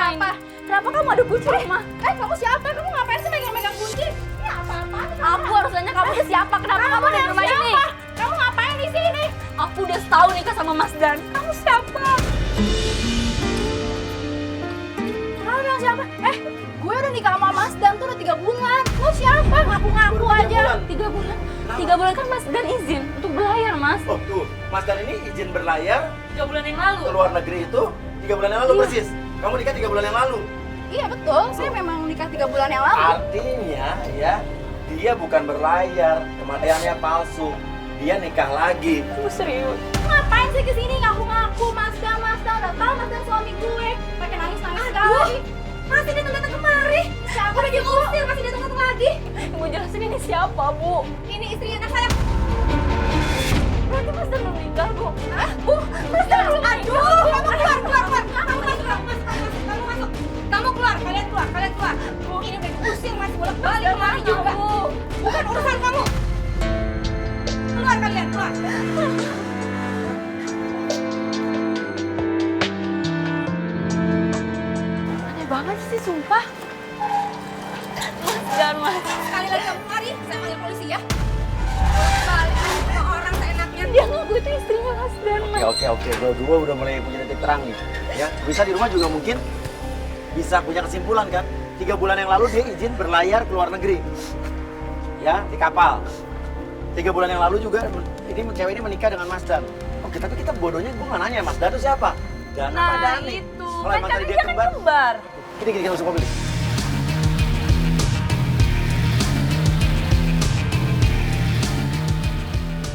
siapa? Kenapa kamu ada kunci rumah? Kamu siapa? Kamu ngapain sih megang-megang kunci? Ini apa-apaan? Aku harus tanya kamu tuh siapa? Kenapa kamu ada di rumah ini? Kamu ngapain di sini? Aku udah setahun nikah sama Mas Dan. Kamu siapa? Kamu bilang siapa? Gue udah nikah sama Mas Dan tuh udah 3 bulan. Lo siapa? Ngaku-ngaku aja. 3 bulan? 3 bulan kan Mas Dan izin untuk berlayar, Mas. Oh tuh, Mas Dan ini izin berlayar 3 bulan yang lalu. ke luar negeri itu 3 bulan yang lalu persis. Kamu nikah 3 bulan yang lalu. Iya betul, saya memang nikah 3 bulan yang lalu. Artinya ya, dia bukan berlayar, kematiannya palsu. Dia nikah lagi. Kamu serius? Ngapain sih kesini ngaku-ngaku Mas Dan, udah tau Mas Dan suami gue. Pakai nangis-nangis sekali. Masih datang-datang kemari. Siapa udah diusir, masih datang-datang lagi. Tunggu jelasin ini siapa, Bu? Ini istri anak saya. Berarti Mas Dan belum meninggal, Bu. Hah? Bu, Mas Dan belum meninggal. Aduh, kamu keluar. Kamu masuk. Kamu keluar, kalian keluar. Bu, ini udah diusir, masih bolak-balik kemari juga. Bukan urusan kamu. Keluar kalian, keluar. Aneh banget sih, sumpah. Mas. Sekali lagi kamu mari, saya panggil polisi ya. Balik sama orang seenaknya. Dia ngaku itu istrinya Mas Dan, Mas. Oke. Dua udah mulai punya titik terang nih. Ya, bisa di rumah juga mungkin bisa punya kesimpulan kan. 3 bulan yang lalu dia izin berlayar ke luar negeri. Ya, di kapal. 3 bulan yang lalu juga ini cewek ini menikah dengan Mas Dan. Oke, tapi kita bodohnya gue nggak nanya Mas Dan itu siapa? Dan apa Dani? Itu. Kalau emang tadi dia Kan kembar. Gini kita masuk mobil.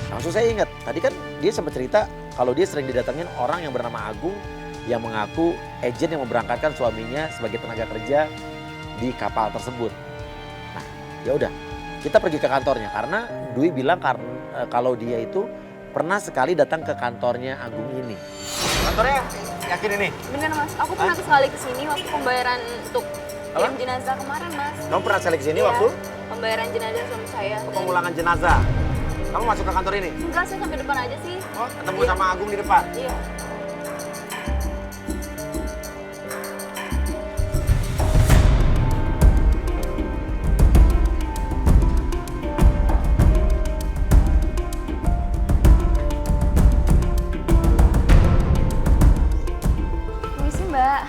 Langsung saya ingat, tadi kan dia sempat cerita kalau dia sering didatengin orang yang bernama Agung yang mengaku agen yang memberangkatkan suaminya sebagai tenaga kerja di kapal tersebut. Nah, ya udah, kita pergi ke kantornya karena Dwi bilang kalau dia itu pernah sekali datang ke kantornya Agung ini. Kantornya yakin ini? Bener Mas, aku pernah sekali kesini waktu pembayaran untuk kirim jenazah kemarin Mas. Kamu pernah sekali kesini Iya, waktu? pembayaran jenazah suami saya. Pemulangan jenazah. Kamu masuk ke kantor ini? Enggak, saya sampai depan aja sih. Oh, ketemu sama Agung di depan? Iya. Permisi Mbak.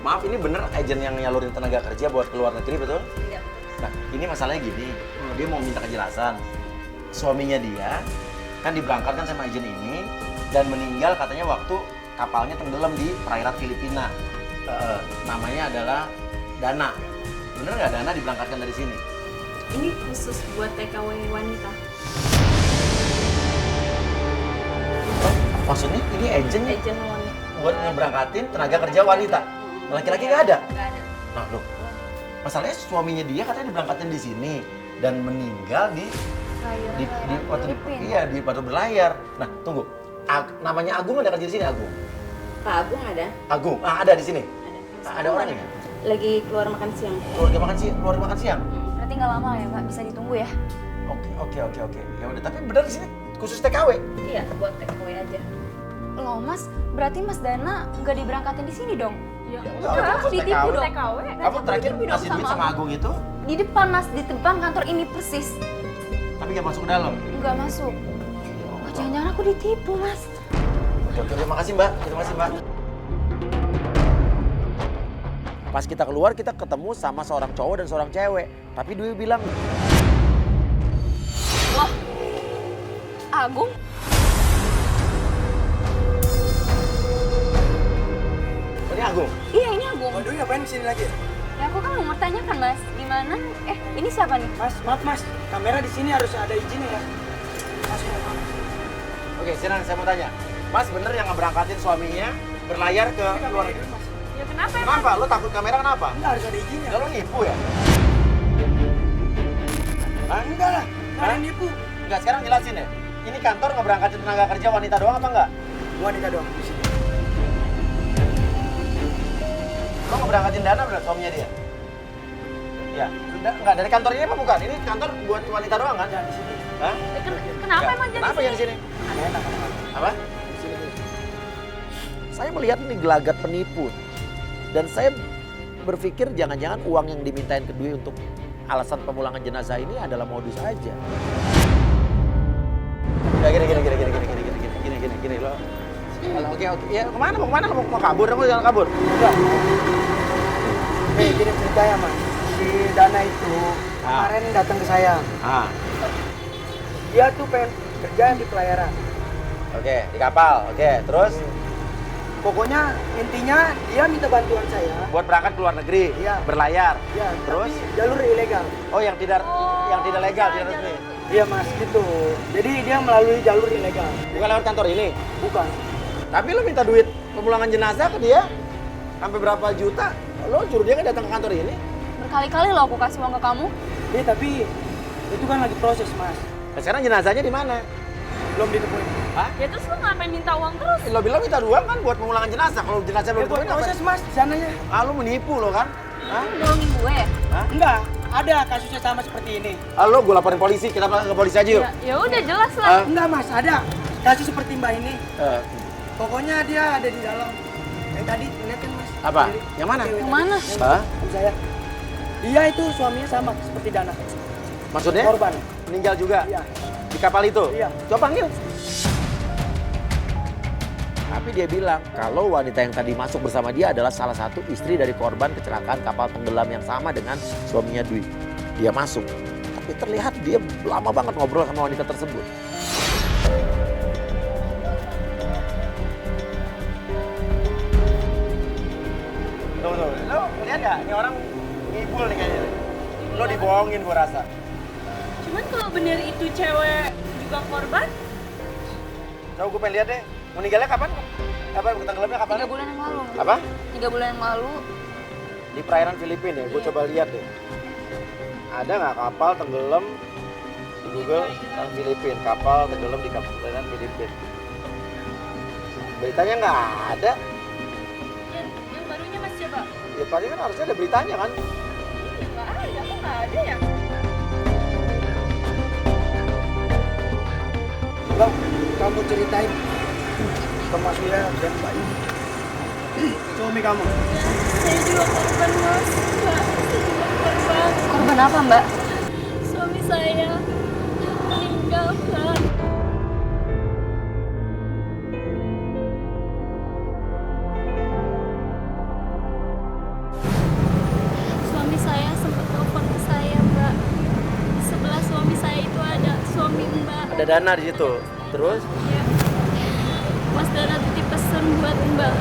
Maaf, ini bener agen yang nyalurin tenaga kerja buat keluar negeri, betul? Iya. Nah, ini masalahnya gini, dia mau minta kejelasan. Suaminya dia kan diberangkatkan sama agen ini dan meninggal katanya waktu kapalnya tenggelam di perairan Filipina. Namanya adalah Dana. Bener nggak Dana diberangkatkan dari sini? Ini khusus buat TKW wanita. Maksudnya ini agen Agent wanita. buat ngeberangkatin tenaga kerja wanita. Laki-laki nggak ada? Nggak ada. Nah, loh. Masalahnya suaminya dia katanya diberangkatin di sini dan meninggal di Filipina. di batu berlayar. Nah, tunggu. Namanya Agung ada kerja di sini, Agung? Pak Agung ada? Agung, ada di sini. Ada. Ada orangnya nggak? Lagi keluar makan siang. Keluarga makan siang. Berarti nggak lama ya Mbak, bisa ditunggu ya? Oke. Ya udah, tapi benar di sini khusus TKW. Iya, buat TKW aja. Loh Mas, berarti Mas Dana nggak diberangkatin di sini dong? Iya. Udah, ditipu dong. TKW. Kamu terakhir kasih duit sama Agung itu, Di depan Mas, di depan kantor ini persis. tapi nggak masuk ke dalam. Nggak masuk. Oh, jangan-jangan aku ditipu Mas. Oke, terima kasih Mbak. Pas kita keluar, kita ketemu sama seorang cowok dan seorang cewek. Tapi Dwi bilang, Wah, Agung? ini Agung. Iya ini Agung. Waduh, ngapain sini lagi? Ya aku kan mau bertanyakan Mas, gimana? Ini siapa nih? Mas, maaf mas, kamera di sini harus ada izinnya ya. Mas, maaf. Oke, sekarang saya mau tanya. Mas bener yang ngeberangkatin suaminya berlayar ke luar negeri? Mas, Ya kenapa ya? Kenapa? Lo takut kamera kenapa? enggak harus ada izinnya. Ya lo nipu ya? Hah? Enggak lah, enggak ada yang nipu. Enggak, sekarang jelasin ya. Ini kantor ngeberangkatin tenaga kerja wanita doang apa enggak? Wanita doang di sini. Lo ngeberangkatin Dana bener suaminya dia? Ya, enggak dari kantor ini apa bukan? Ini kantor buat wanita doang kan? Ya, di sini. Hah? Kenapa Ya, emang jadi Kenapa yang di sini? Ada enak kan? Apa? Di sini. Saya melihat ini gelagat penipu. Dan saya berpikir jangan-jangan uang yang dimintain ke Dwi untuk alasan pemulangan jenazah ini adalah modus aja. Ya gini lo. Oke, ya kemana lo mau kabur? Kamu jangan kabur. Enggak. Gini ceritanya mas. Si Dana itu kemarin datang ke saya. Dia tuh pengen kerja di pelayaran. Oke, di kapal. Oke, terus Pokoknya intinya dia minta bantuan saya. buat berangkat ke luar negeri, Iya. berlayar. Ya, Terus? tapi jalur ilegal. Oh, yang tidak legal, tidak resmi. Iya mas, gitu. Jadi dia melalui jalur ilegal. Bukan lewat kantor ini. Bukan. Tapi lo minta duit pemulangan jenazah ke dia sampai berapa juta? Lo suruh dia kan datang ke kantor ini. Berkali-kali loh aku kasih uang ke kamu. Iya tapi itu kan lagi proses mas. Nah, sekarang jenazahnya di mana? Belum ditemuin. Hah? Ya terus lo ngapain minta uang terus? Lo bilang minta uang kan buat pemulangan jenazah. Kalau jenazah belum Ya buat ditemuin proses apa? mas di sananya. Ah, lo menipu lo kan? Hah? Bohongin gue. Enggak, ada kasusnya sama seperti ini. Ah, lo gue laporin polisi, kita ke polisi aja yuk. Ya udah jelas lah. Ah. Enggak mas, ada kasus seperti mbak ini. Eh, Pokoknya dia ada di dalam. Yang tadi lihat kan mas. Apa? Sendiri. Yang mana? Cewek Yang tadi. mana? Hah? Yang saya. Dia itu suaminya sama seperti Dana. Maksudnya? Korban. Meninggal juga? Iya. Di kapal itu? Iya. Coba panggil. Tapi dia bilang kalau wanita yang tadi masuk bersama dia adalah salah satu istri dari korban kecelakaan kapal tenggelam yang sama dengan suaminya Dwi. Dia masuk. Tapi terlihat dia lama banget ngobrol sama wanita tersebut. Tuh, lo lihat gak? Ini orang ngibul nih kayaknya. Lo dibohongin gua rasa. Cuman kalau bener itu cewek juga korban, Coba gue pengen lihat deh. Meninggalnya kapan? Kapan tenggelamnya kapan? 3 bulan yang lalu. Apa? 3 bulan yang lalu. Di perairan Filipina ya. Gue Iya. coba lihat deh. Ada nggak kapal tenggelam di Google Filipina? Kapal tenggelam di perairan Filipina. Beritanya nggak ada. Yang barunya Mas coba. Ya tadi kan harusnya ada beritanya kan. Nggak ada, kok nggak ada ya? Bang, kamu ceritain ke Mas Wia dan Mbak ini. Suami kamu. Saya juga korban Mas. Mbak, saya juga korban. Korban apa Mbak? Suami saya meninggal Mbak. Suami saya sempat telepon ke saya Mbak. Di sebelah suami saya itu ada suami Mbak. Ada Dana di situ. Terus? Ya. Mas Dana titip pesan buat Mbak.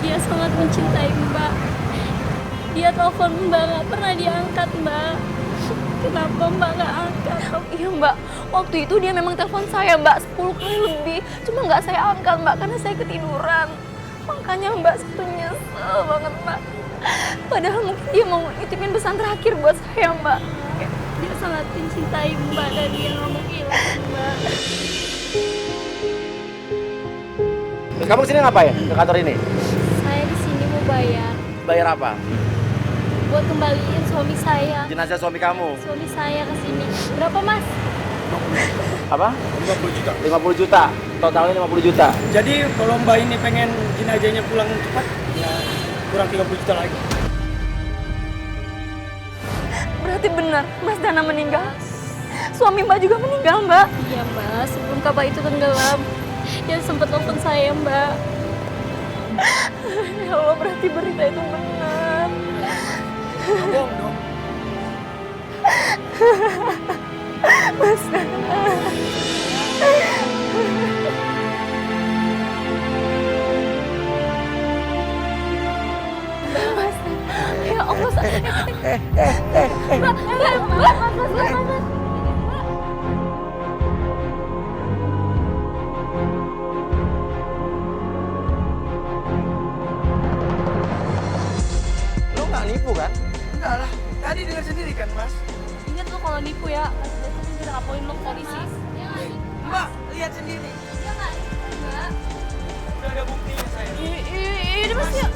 Dia sangat mencintai Mbak. Dia telepon Mbak nggak pernah diangkat Mbak. Kenapa Mbak nggak angkat? Iya Mbak, waktu itu dia memang telepon saya Mbak 10 kali lebih. Cuma nggak saya angkat Mbak karena saya ketiduran. Makanya Mbak itu nyesel banget Mbak. Padahal mungkin dia mau nitipin pesan terakhir buat saya Mbak. Dia sangat mencintai Mbak dan dia nggak mau kehilangan Mbak. Kamu kesini ngapain? Ke kantor ini? Saya di sini mau bayar Bayar apa? buat kembaliin suami saya. Jenazah suami kamu. Suami saya ke sini. Berapa Mas? Apa? 50 juta. 50 juta. Totalnya 50 juta. Jadi kalau Mbak ini pengen jenazahnya pulang cepat, ya kurang 30 juta lagi. Berarti benar Mas Dana meninggal. Suami Mbak juga meninggal Mbak. Iya Mbak, sebelum kapal itu tenggelam. Dia sempat telepon saya Mbak. Ya Allah, berarti berita itu benar. Bohong dong. Mas Dana. Mas Dana. Ya Allah, Mas. Lo nggak nipu kan? Enggak lah, tadi dengar sendiri kan Mas. Ingat lo kalau nipu ya, besok kita laporin lo ke polisi. Mbak, lihat sendiri. Iya nggak? Enggak. Udah ada buktinya saya. Ini Mas ya.